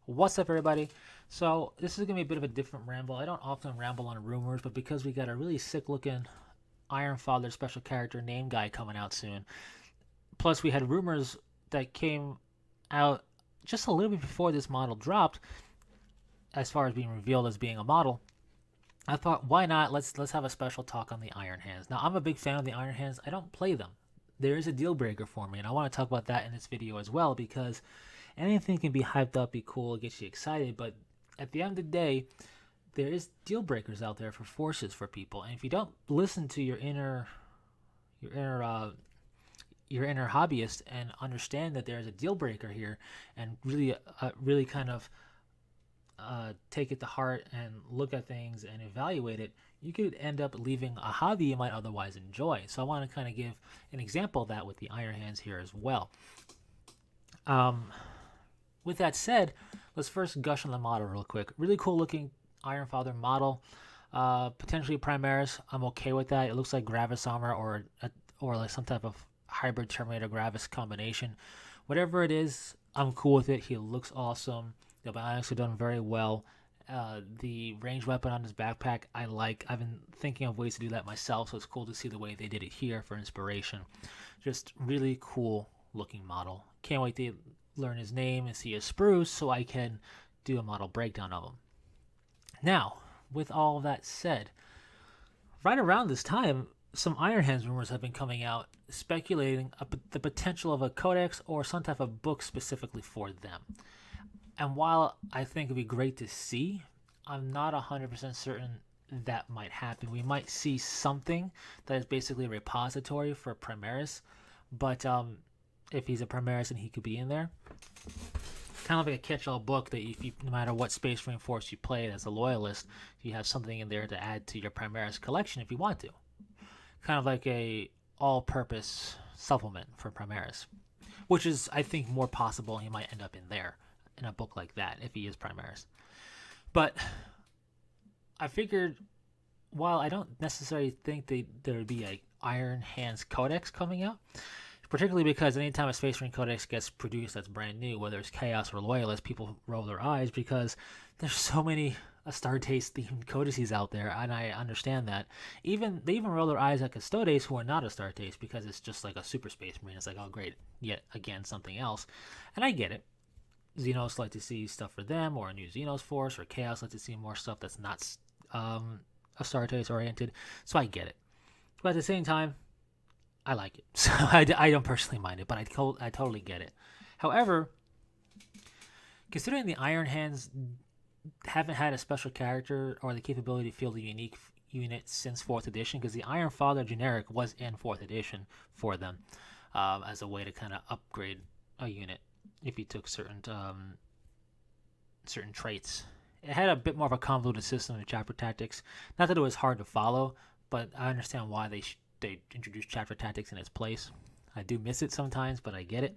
What's up, everybody? So, this is going to be a bit of a different ramble. I don't often ramble on rumors, but because we got a really sick looking Iron Father special character name guy coming out soon, plus we had rumors that came out just a little bit before this model dropped, as far as being revealed as being a model, I thought, why not? Let's have a special talk on the Iron Hands. Now, I'm a big fan of the Iron Hands. I don't play them. There is a deal breaker for me, and I want to talk about that in this video as well because anything can be hyped up, be cool, get you excited, but at the end of the day, there is deal breakers out there for forces for people, and if you don't listen to your inner your inner hobbyist and understand that there is a deal breaker here, and really kind of take it to heart and look at things and evaluate it, you could end up leaving a hobby you might otherwise enjoy. So I want to kind of give an example of that with the Iron Hands here as well. With that said, let's first gush on the model real quick. Really cool looking Iron Father model. Potentially Primaris. I'm okay with that. It looks like Gravis armor or like some type of hybrid Terminator Gravis combination. Whatever it is, I'm cool with it. He looks awesome. The bionics are done very well. The ranged weapon on his backpack, I like. I've been thinking of ways to do that myself, so it's cool to see the way they did it here for inspiration. Just really cool looking model. Can't wait to learn his name and see his spruce so I can do a model breakdown of him. Now, with all of that said, right around this time, some Iron Hands rumors have been coming out speculating the potential of a codex or some type of book specifically for them. And while I think it'd be great to see, I'm not 100% certain that might happen. We might see something that is basically a repository for Primaris, but if he's a Primaris, then he could be in there. Kind of like a catch-all book that if you, no matter what Space Marine Force you play as a loyalist, you have something in there to add to your Primaris collection if you want to. Kind of like a all-purpose supplement for Primaris, which is, I think, more possible. He might end up in there in a book like that if he is Primaris. But I figured, while I don't necessarily think there would be a Iron Hands Codex coming out, particularly because anytime a Space Marine Codex gets produced that's brand new, whether it's Chaos or Loyalist, people roll their eyes because there's so many Astartes themed codices out there, and I understand that. They even roll their eyes at Custodes who are not Astartes because it's just like a Super Space Marine. It's like, oh great, yet again something else, and I get it. Xenos like to see stuff for them, or a new Xenos Force, or Chaos like to see more stuff that's not Astartes oriented, so I get it. But at the same time, I like it, so I don't personally mind it, but I totally get it. However, considering the Iron Hands haven't had a special character or the capability to field a unique unit since 4th edition, because the Iron Father generic was in 4th edition for them as a way to kind of upgrade a unit if you took certain traits. It had a bit more of a convoluted system of chapter tactics. Not that it was hard to follow, but I understand why they introduced chapter tactics in its place. I do miss it sometimes, but I get it.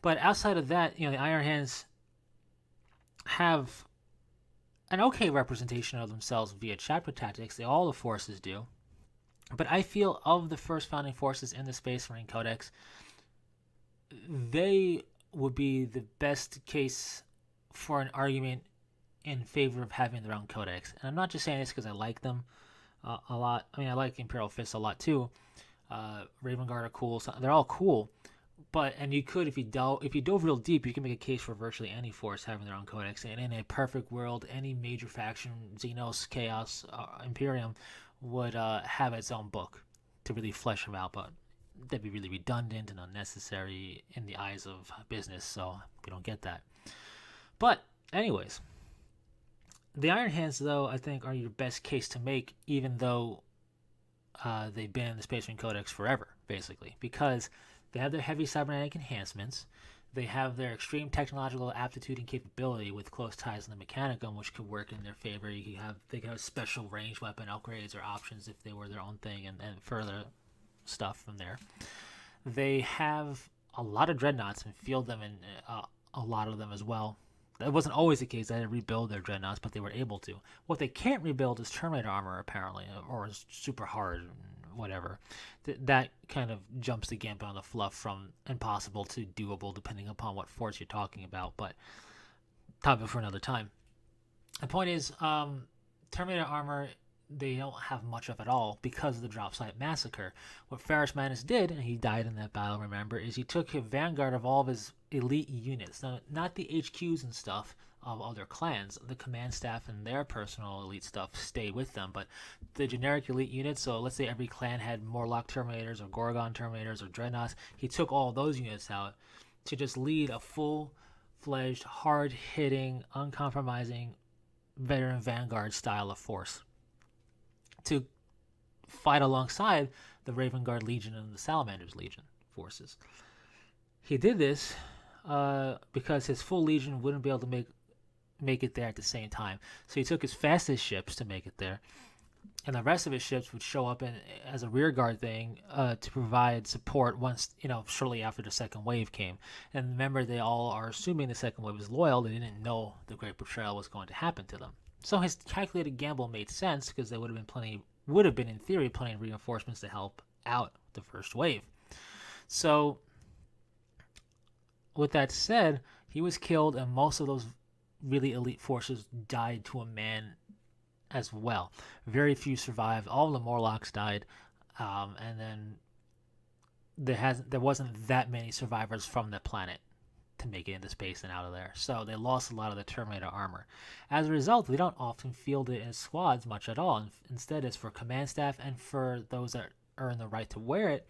But outside of that, the Iron Hands have an okay representation of themselves via chapter tactics. All the forces do. But I feel of the first founding forces in the Space Marine Codex, they would be the best case for an argument in favor of having their own codex. And I'm not just saying this because I like them a lot. I mean, I like Imperial Fists a lot too. Raven Guard are cool. So they're all cool. And you could, if you dove real deep, you can make a case for virtually any force having their own codex. And in a perfect world, any major faction, Xenos, Chaos, Imperium, would have its own book to really flesh them out. But that'd be really redundant and unnecessary in the eyes of business, so we don't get that. But anyways, the Iron Hands, though, I think are your best case to make, even though they've been in the Space Marine Codex forever, basically, because they have their heavy cybernetic enhancements, they have their extreme technological aptitude and capability with close ties in the Mechanicum, which could work in their favor. They could have special ranged weapon upgrades or options if they were their own thing, and further stuff from there. They have a lot of dreadnoughts and field them in a lot of them as well. That wasn't always the case. They had to rebuild their dreadnoughts, but they were able to. What they can't rebuild is Terminator armor, apparently, or super hard, whatever. That kind of jumps the gambit on the fluff from impossible to doable, depending upon what force you're talking about. But topic for another time. The point is, Terminator armor, they don't have much of it all because of the drop site massacre. What Ferrus Manus did, and he died in that battle, remember, is he took a vanguard of all of his elite units. Now, not the HQs and stuff of other clans. The command staff and their personal elite stuff stayed with them, but the generic elite units, so let's say every clan had Morlock Terminators or Gorgon Terminators or Dreadnoughts, he took all those units out to just lead a full-fledged, hard-hitting, uncompromising veteran vanguard style of force to fight alongside the Raven Guard Legion and the Salamanders Legion forces. He did this because his full legion wouldn't be able to make it there at the same time. So he took his fastest ships to make it there, and the rest of his ships would show up as a rear guard thing to provide support once, shortly after the second wave came. And remember, they all are assuming the second wave is loyal. They didn't know the Great Betrayal was going to happen to them. So his calculated gamble made sense because there would have been in theory plenty of reinforcements to help out the first wave. So with that said, he was killed, and most of those really elite forces died to a man as well. Very few survived. All the Morlocks died, and then there wasn't that many survivors from the planet to make it into space and out of there. So they lost a lot of the Terminator armor. As a result, they don't often field it in squads much at all. Instead, it's for command staff and for those that earn the right to wear it,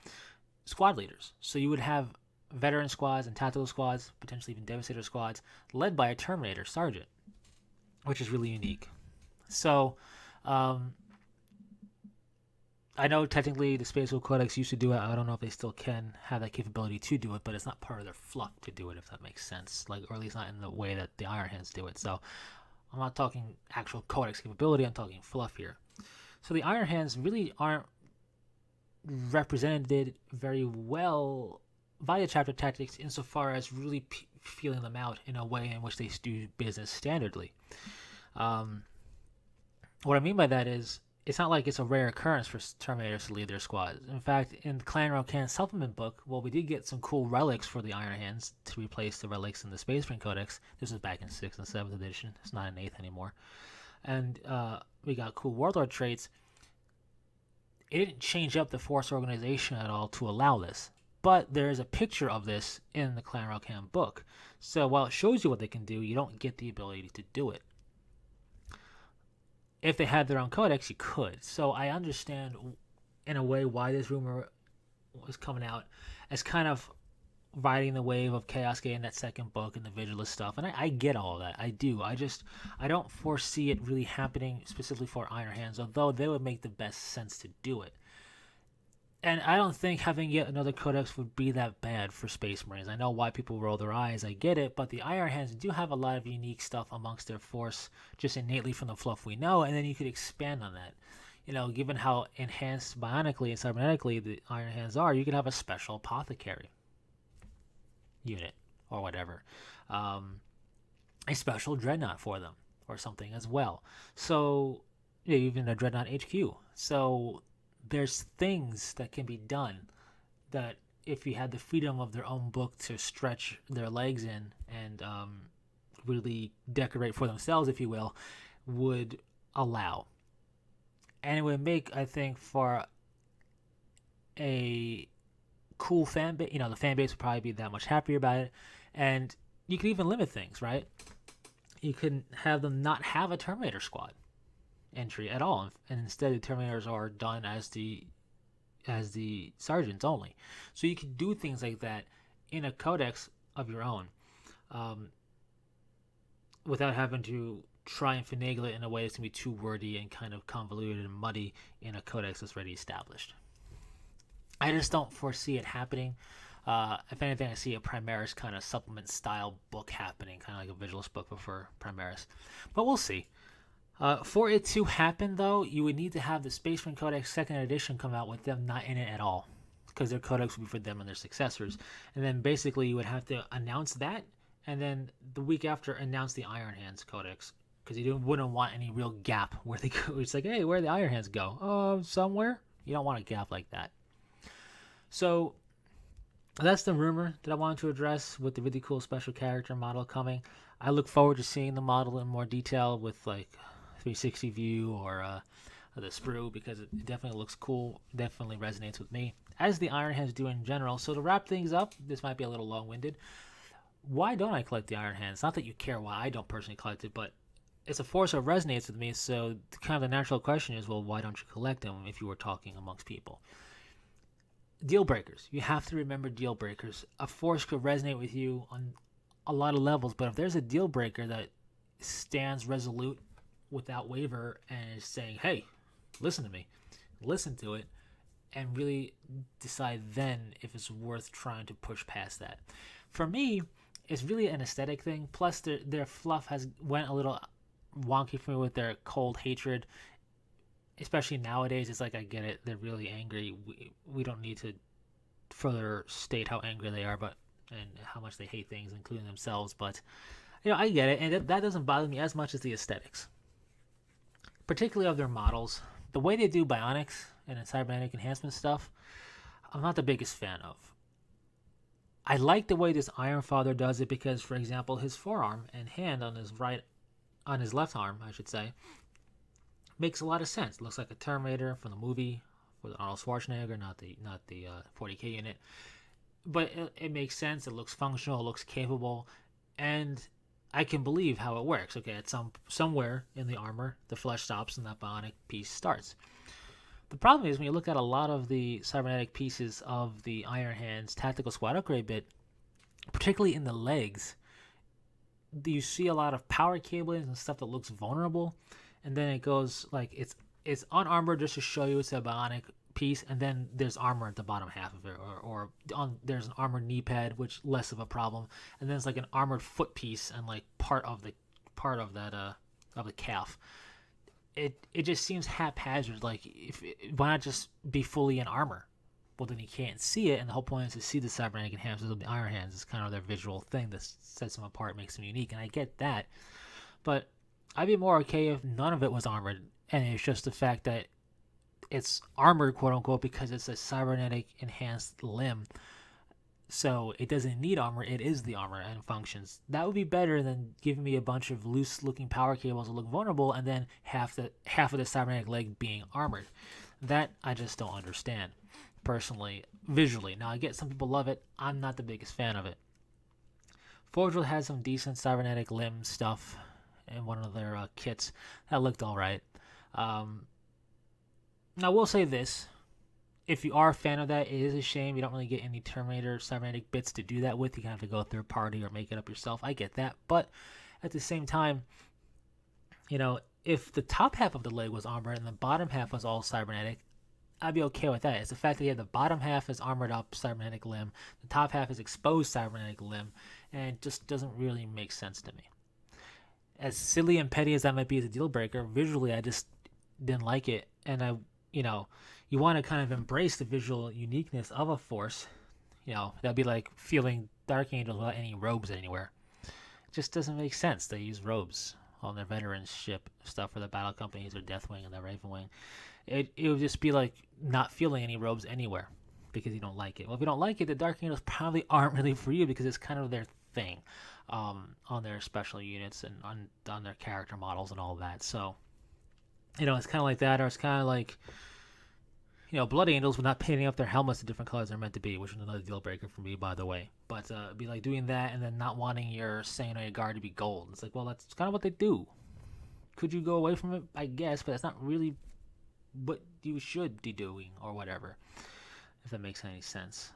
squad leaders. So you would have veteran squads and tactical squads, potentially even Devastator squads, led by a Terminator sergeant, which is really unique. So, I know technically the Space Wolf Codex used to do it. I don't know if they still can have that capability to do it, but it's not part of their fluff to do it, if that makes sense. Or at least not in the way that the Iron Hands do it. So, I'm not talking actual Codex capability. I'm talking fluff here. So the Iron Hands really aren't represented very well via chapter tactics insofar as really feeling them out in a way in which they do business standardly. What I mean by that is, it's not like it's a rare occurrence for Terminators to lead their squads. In fact, in the Clan Rokan supplement book, we did get some cool relics for the Iron Hands to replace the relics in the Space Marine Codex. This was back in 6th and 7th edition. It's not in 8th anymore. And we got cool Warlord traits. It didn't change up the force organization at all to allow this. But there is a picture of this in the Clan Rokan book. So while it shows you what they can do, you don't get the ability to do it. If they had their own codex, you could. So I understand, in a way, why this rumor was coming out as kind of riding the wave of Chaos Gate in that second book and the Vigilus stuff. And I get all of that. I do. I don't foresee it really happening specifically for Iron Hands, although they would make the best sense to do it. And I don't think having yet another codex would be that bad for Space Marines. I know why people roll their eyes, I get it, but the Iron Hands do have a lot of unique stuff amongst their force, just innately from the fluff we know, and then you could expand on that. Given how enhanced bionically and cybernetically the Iron Hands are, you could have a special apothecary unit, or whatever. A special Dreadnought for them, or something as well. So, even a Dreadnought HQ. So, there's things that can be done that if you had the freedom of their own book to stretch their legs in and really decorate for themselves, if you will, would allow. And it would make, I think, for a cool fan base, the fan base would probably be that much happier about it. And you could even limit things, right? You could have them not have a Terminator squad entry at all, and instead the Terminators are done as the sergeants only. So you can do things like that in a codex of your own, without having to try and finagle it in a way that's going to be too wordy and kind of convoluted and muddy in a codex that's already established. I just don't foresee it happening. If anything, I see a Primaris kind of supplement style book happening, kind of like a Vigilus book, but for Primaris. But we'll see. For it to happen, though, you would need to have the Space Marine Codex 2nd edition come out with them not in it at all, because their codex would be for them and their successors. And then basically you would have to announce that, and then the week after announce the Iron Hands Codex, because you wouldn't want any real gap where they go. It's like, hey, where'd the Iron Hands go? Somewhere? You don't want a gap like that. So that's the rumor that I wanted to address with the really cool special character model coming. I look forward to seeing the model in more detail with like 360 view or the sprue, because it definitely looks cool. Definitely resonates with me, as the Iron Hands do in general. So to wrap things up, this might be a little long-winded. Why don't I collect the Iron Hands? Not that you care why I don't personally collect it, but it's a force that resonates with me. So kind of the natural question is, well, why don't you collect them if you were talking amongst people? Deal breakers. You have to remember deal breakers. A force could resonate with you on a lot of levels, but if there's a deal breaker that stands resolute without waiver and is saying, hey, listen to me, listen to it, and really decide then if it's worth trying to push past that. For me, it's really an aesthetic thing. Plus, their fluff has went a little wonky for me with their cold hatred. Especially nowadays, it's like, I get it. They're really angry. We don't need to further state how angry they are, but and how much they hate things, including themselves. But I get it, and that doesn't bother me as much as the aesthetics, particularly of their models. The way they do bionics and cybernetic enhancement stuff, I'm not the biggest fan of. I like the way this Iron Father does it because, for example, his forearm and hand on his left arm, I should say, makes a lot of sense. It looks like a Terminator from the movie with Arnold Schwarzenegger, not the 40K unit. But it makes sense. It looks functional. It looks capable, and I can believe how it works. Okay, at somewhere in the armor, the flesh stops and that bionic piece starts. The problem is when you look at a lot of the cybernetic pieces of the Iron Hands Tactical Squad upgrade bit, particularly in the legs, you see a lot of power cablings and stuff that looks vulnerable, and then it goes like it's unarmored just to show you it's a bionic piece, and then there's armor at the bottom half of it, or there's an armored knee pad, which less of a problem, and then it's like an armored foot piece and like part of the calf. It just seems haphazard. Like, why not just be fully in armor? Well, then you can't see it, and the whole point is to see the cybernetic enhancements of the Iron Hands. It's kind of their visual thing that sets them apart, makes them unique, and I get that. But I'd be more okay if none of it was armored, and it's just the fact that it's armored, quote unquote, because it's a cybernetic enhanced limb. So it doesn't need armor, it is the armor and functions. That would be better than giving me a bunch of loose looking power cables that look vulnerable and then half of the cybernetic leg being armored. That I just don't understand, personally, visually. Now I get some people love it, I'm not the biggest fan of it. Forge World has some decent cybernetic limb stuff in one of their kits that looked alright. Now I will say this. If you are a fan of that, it is a shame you don't really get any Terminator cybernetic bits to do that with. You kind of have to go third party or make it up yourself. I get that. But at the same time, if the top half of the leg was armored and the bottom half was all cybernetic, I'd be okay with that. It's the fact that you have the bottom half is armored up cybernetic limb, the top half is exposed cybernetic limb, and it just doesn't really make sense to me. As silly and petty as that might be as a deal breaker, visually I just didn't like it. And you want to kind of embrace the visual uniqueness of a force. That'd be like feeling Dark Angels without any robes anywhere. It just doesn't make sense. They use robes on their veterans ship stuff for the battle companies or Deathwing and the Ravenwing. It would just be like not feeling any robes anywhere because you don't like it. Well, if you don't like it, the Dark Angels probably aren't really for you because it's kind of their thing on their special units and on their character models and all that. So, it's kind of like that, or it's kind of like, Blood Angels with not painting up their helmets the different colors they're meant to be, which is another deal breaker for me, by the way. But it'd be like doing that and then not wanting your Sanguinary Guard to be gold. It's like, well, that's kind of what they do. Could you go away from it? I guess, but that's not really what you should be doing or whatever, if that makes any sense.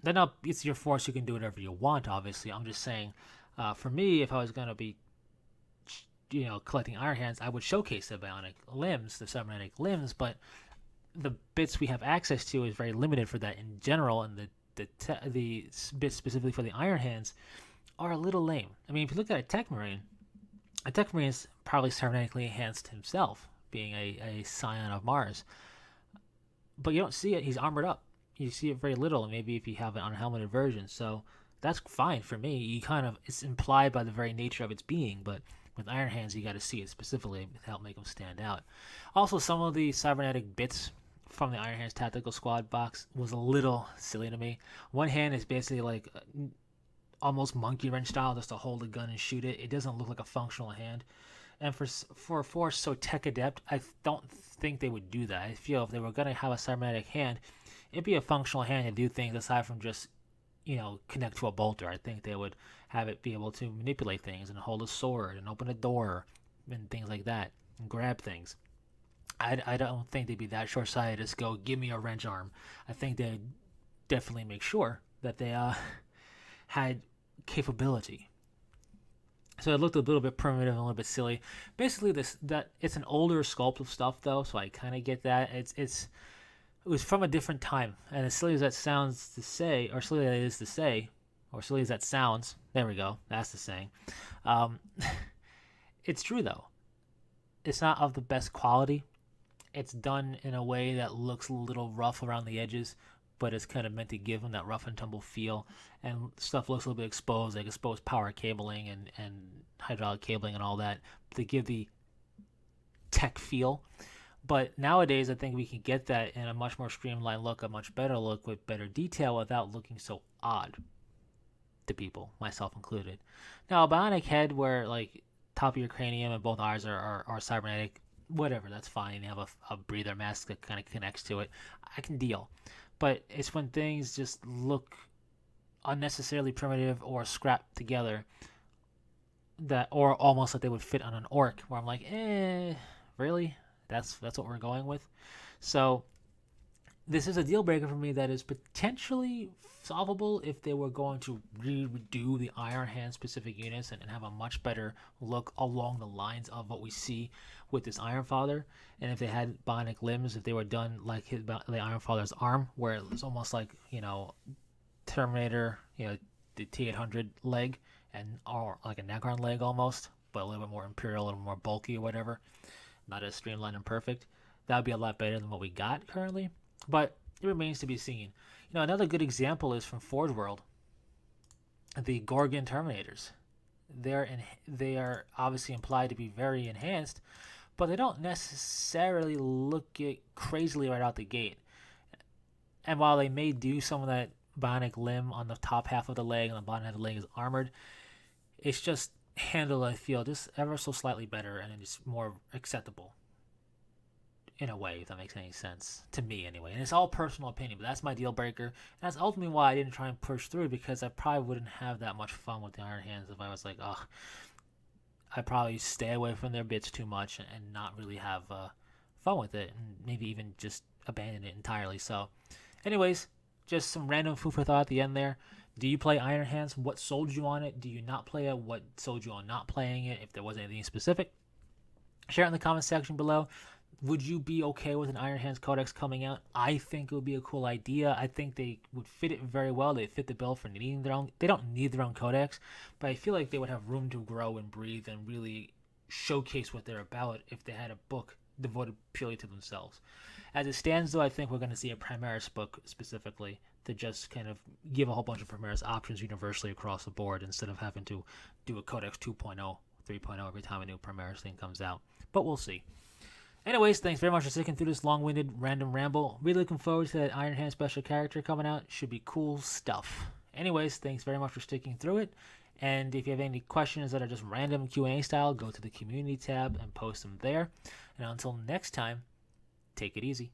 Then it's your force. You can do whatever you want, obviously. I'm just saying, for me, if I was going to be collecting Iron Hands, I would showcase the bionic limbs, the cybernetic limbs, but the bits we have access to is very limited for that in general, and the bits specifically for the Iron Hands are a little lame. I mean, if you look at a Tech Marine is probably cybernetically enhanced himself, being a scion of Mars, but you don't see it. He's armored up. You see it very little, and maybe if you have an unhelmeted version, so that's fine for me. It's implied by the very nature of its being, but with Iron Hands, you got to see it specifically to help make them stand out. Also, some of the cybernetic bits from the Iron Hands Tactical Squad box was a little silly to me. One hand is basically like almost monkey wrench style, just to hold a gun and shoot it. It doesn't look like a functional hand. And for a force so tech adept, I don't think they would do that. I feel if they were gonna have a cybernetic hand, it'd be a functional hand to do things aside from just connect to a bolter. I think they would have it be able to manipulate things and hold a sword and open a door and things like that and grab things. I don't think they'd be that short-sighted. Just go, give me a wrench arm. I think they'd definitely make sure that they had capability. So it looked a little bit primitive and a little bit silly. Basically, that it's an older sculpt of stuff though, so I kind of get that. It was from a different time, and as silly as that sounds to say, or silly that is to say, or silly as that sounds, there we go. That's the saying. It's true though. It's not of the best quality. It's done in a way that looks a little rough around the edges, but it's kind of meant to give them that rough and tumble feel. And stuff looks a little bit exposed, like exposed power cabling and hydraulic cabling and all that, to give the tech feel. But nowadays, I think we can get that in a much more streamlined look, a much better look with better detail without looking so odd to people, myself included. Now, a bionic head where like top of your cranium and both eyes are cybernetic, whatever, that's fine. You have a breather mask that kind of connects to it. I can deal. But it's when things just look unnecessarily primitive or scrapped together, that, or almost like they would fit on an orc, where I'm like, really? That's what we're going with? So this is a deal breaker for me that is potentially solvable if they were going to redo the Iron Hand specific units and have a much better look along the lines of what we see with this Iron Father. And if they had bionic limbs, if they were done like the Iron Father's arm, where it was almost like, Terminator, the T-800 leg, or like a Necron leg almost, but a little bit more imperial, a little more bulky or whatever, not as streamlined and perfect, that would be a lot better than what we got currently. But it remains to be seen. Another good example is from Forge World, the Gorgon Terminators. They are obviously implied to be very enhanced, but they don't necessarily look it crazily right out the gate. And while they may do some of that bionic limb on the top half of the leg and the bottom half of the leg is armored, it's just handled, I feel, just ever so slightly better, and it's more acceptable in a way, if that makes any sense to me anyway. And it's all personal opinion, but that's my deal breaker. And that's ultimately why I didn't try and push through, because I probably wouldn't have that much fun with the Iron Hands if I was like, I'd probably stay away from their bits too much and not really have fun with it, and maybe even just abandon it entirely. So anyways, just some random food for thought at the end there. Do you play Iron Hands? What sold you on it? Do you not play it? What sold you on not playing it? If there was anything specific, share it in the comment section below. Would you be okay with an Iron Hands Codex coming out? I think it would be a cool idea. I think they would fit it very well. They fit the bill for needing their own. They don't need their own codex, but I feel like they would have room to grow and breathe and really showcase what they're about if they had a book devoted purely to themselves. As it stands, though, I think we're going to see a Primaris book specifically to just kind of give a whole bunch of Primaris options universally across the board, instead of having to do a Codex 2.0, 3.0 every time a new Primaris thing comes out. But we'll see. Anyways, thanks very much for sticking through this long-winded random ramble. Really looking forward to that Iron Hand special character coming out. Should be cool stuff. Anyways, thanks very much for sticking through it. And if you have any questions that are just random Q&A style, go to the community tab and post them there. And until next time, take it easy.